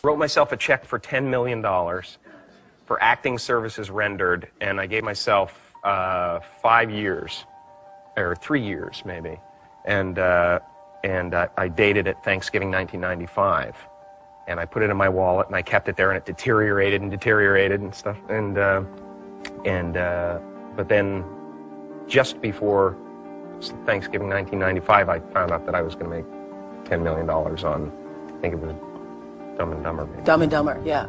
Wrote myself a check for $10 million for acting services rendered, and I gave myself 5 years, or 3 years maybe, and I dated it Thanksgiving 1995, and I put it in my wallet, and I kept it there, and it deteriorated and stuff, but then just before Thanksgiving 1995, I found out that I was going to make $10 million on, I think it was Dumb and Dumber. Maybe. Dumb and Dumber, yeah.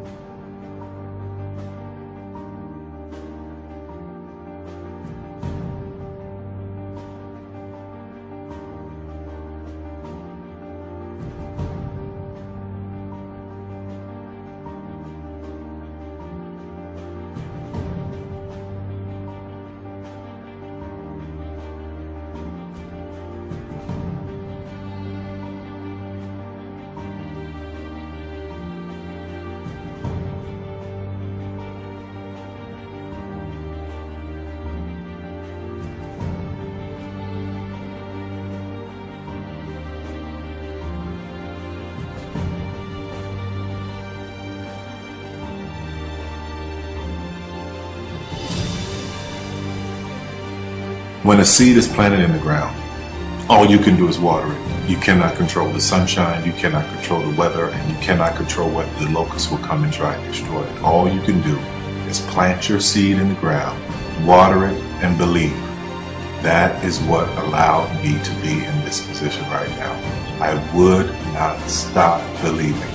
When a seed is planted in the ground, all you can do is water it. You cannot control the sunshine, you cannot control the weather, and you cannot control whether the locusts will come and try and destroy it. All you can do is plant your seed in the ground, water it, and believe. That is what allowed me to be in this position right now. I would not stop believing.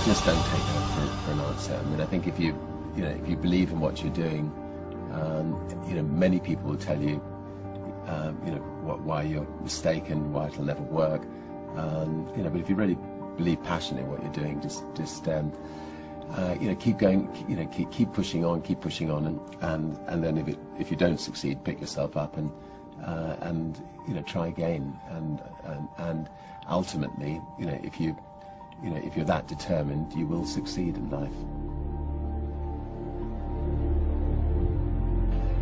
Just don't take that for an answer. I mean, I think if you believe in what you're doing, many people will tell you, why you're mistaken, why it'll never work. But if you really believe passionately in what you're doing, just keep going, keep pushing on, and then if you don't succeed, pick yourself up and try again, and ultimately, if you're that determined, you will succeed in life.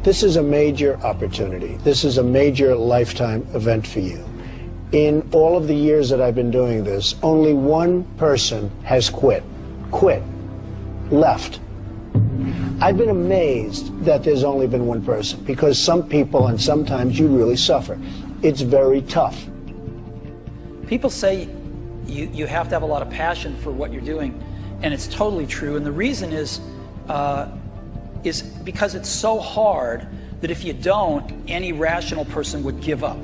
This is a major opportunity. This is a major lifetime event for you. In all of the years that I've been doing this, only one person has quit, left. I've been amazed that there's only been one person, because some people, and sometimes you really suffer. It's very tough. People say you have to have a lot of passion for what you're doing, and it's totally true. And the reason is because it's so hard that if you don't, any rational person would give up.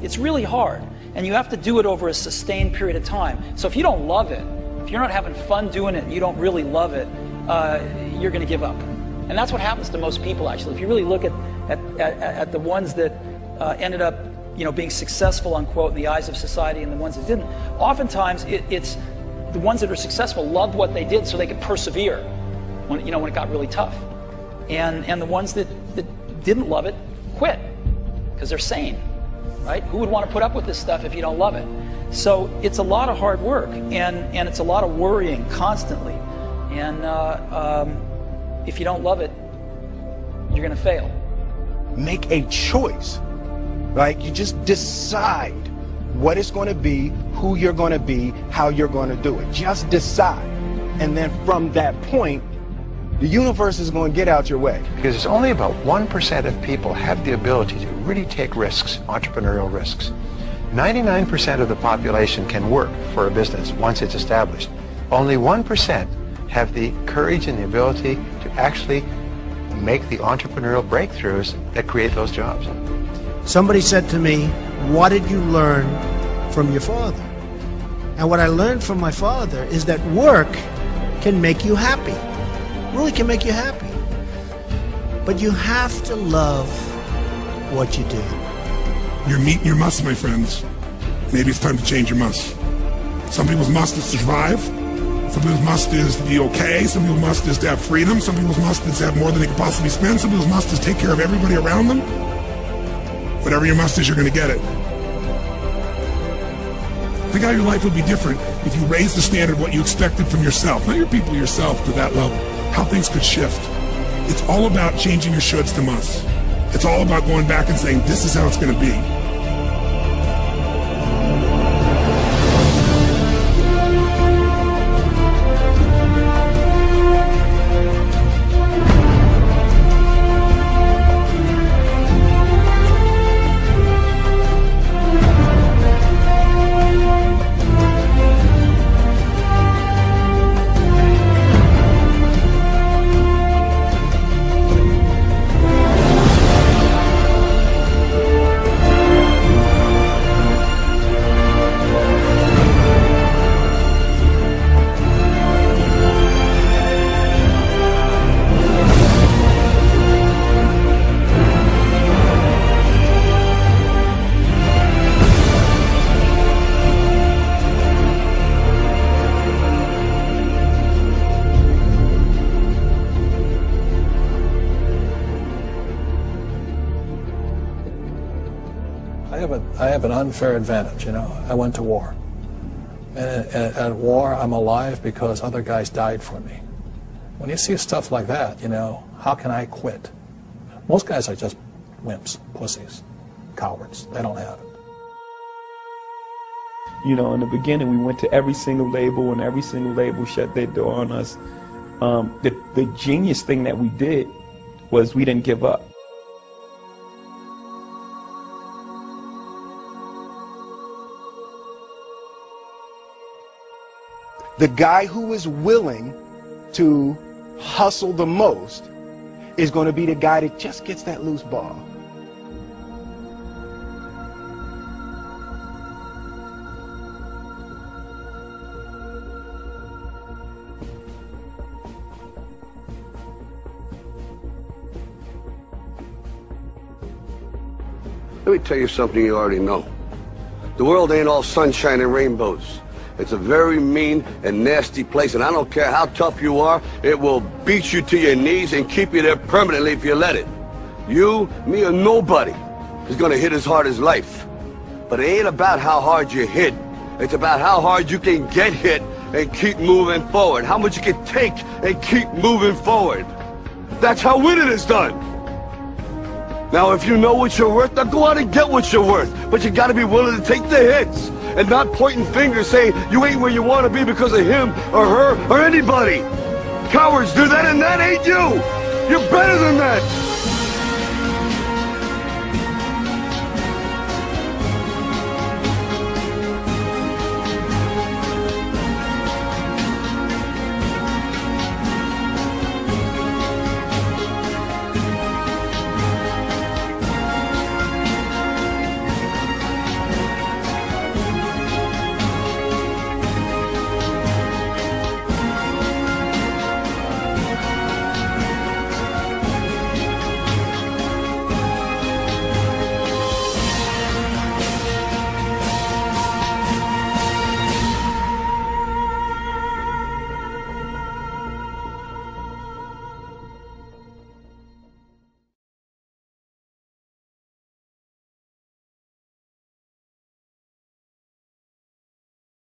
It's really hard, and you have to do it over a sustained period of time. So if you don't love it, if you're not having fun doing it and you don't really love it, you're going to give up. And that's what happens to most people, actually. If you really look at the ones that ended up being successful, unquote, in the eyes of society, and the ones that didn't, oftentimes it's the ones that are successful loved what they did so they could persevere when it got really tough. And the ones that didn't love it quit because they're sane, right? Who would want to put up with this stuff if you don't love it? So it's a lot of hard work, and it's a lot of worrying constantly. And if you don't love it, you're going to fail. Make a choice. Like, you just decide what it's going to be, who you're going to be, how you're going to do it. Just decide. And then from that point, the universe is going to get out your way. Because it's only about 1% of people have the ability to really take risks, entrepreneurial risks. 99% of the population can work for a business once it's established. Only 1% have the courage and the ability to actually make the entrepreneurial breakthroughs that create those jobs. Somebody said to me, what did you learn from your father? And what I learned from my father is that work can make you happy. Really can make you happy. But you have to love what you do. You're meeting your must, my friends. Maybe it's time to change your must. Some people's must is to survive. Some people's must is to be okay. Some people's must is to have freedom. Some people's must is to have more than they can possibly spend. Some people's must is take care of everybody around them. Whatever your must is, you're going to get it. Think how your life would be different if you raised the standard of what you expected from yourself, not your people, yourself, to that level. How things could shift. It's all about changing your shoulds to musts. It's all about going back and saying, this is how it's going to be. I have an unfair advantage, you know. I went to war. And at war, I'm alive because other guys died for me. When you see stuff like that, you know, how can I quit? Most guys are just wimps, pussies, cowards. They don't have it. You know, in the beginning, we went to every single label, and every single label shut their door on us. The genius thing that we did was we didn't give up. The guy who is willing to hustle the most is going to be the guy that just gets that loose ball. Let me tell you something you already know. The world ain't all sunshine and rainbows. It's a very mean and nasty place, and I don't care how tough you are, it will beat you to your knees and keep you there permanently if you let it. You, me, or nobody is gonna hit as hard as life. But it ain't about how hard you hit. It's about how hard you can get hit and keep moving forward. How much you can take and keep moving forward. That's how winning is done. Now, if you know what you're worth, now go out and get what you're worth. But you gotta be willing to take the hits and not pointing fingers saying you ain't where you want to be because of him or her or anybody. Cowards do that, and that ain't you. You're better than that.